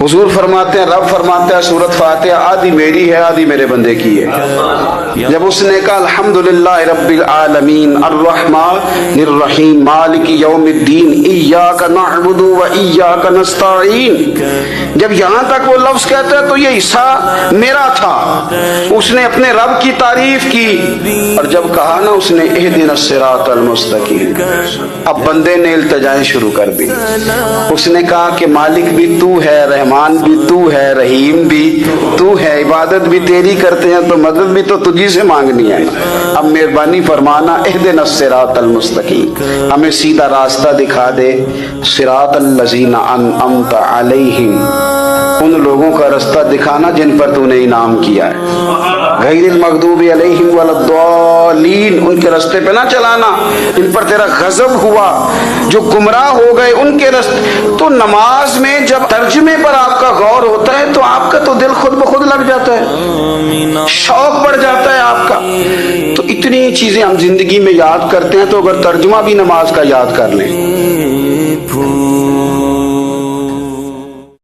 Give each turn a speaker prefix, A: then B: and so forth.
A: हुजूर फरमाते हैं, रब फरमाते हैं सूरत फातिहा आधी मेरी है आधी मेरे बंदे की है। जब उसने कहा अल्हम्दुलिल्लाह रब्बिल आलमीन अर्रहमानिर रहीम मालिकी यौमिद्दीन इय्याका नअबुदु व इय्याका नस्तईन, जब यहाँ तक वो लफ्ज कहता है तो ये हिस्सा मेरा था। उसने अपने रब की तारीफ की, और जब कहा ना उसने इहदिनस सिरातल मुस्तकीम, अब बंदे ने इल्तिजाएं शुरू कर दी। उसने कहा कि मालिक भी तू है, रहमान भी तू है, रहीम भी तू है, इबादत भी तेरी करते हैं तो मदद भी तो तुझी से मांगनी है। अब मेहरबानी फरमाना इहदिनस सिरातल मुस्तकीम, हमें सीधा रास्ता दिखा दे। सिरातल लज़ीना अनअमता अलैहिम, उन लोगों का रास्ता दिखाना जिन पर तूने इनाम किया है। गैरिल मग़दूबि अलैहिम वलद्दालीन, उनके रास्ते पे ना चलाना इन पर तेरा गजब हुआ, जो गुमराह हो गए उनके रास्ते। तो नमाज में जब तर्जुमे पर आपका गौर होता है तो आपका तो दिल खुद ब खुद लग जाता है, शौक बढ़ जाता है आपका। तो इतनी चीजें हम जिंदगी में याद करते हैं, तो अगर तर्जुमा भी नमाज का याद कर लें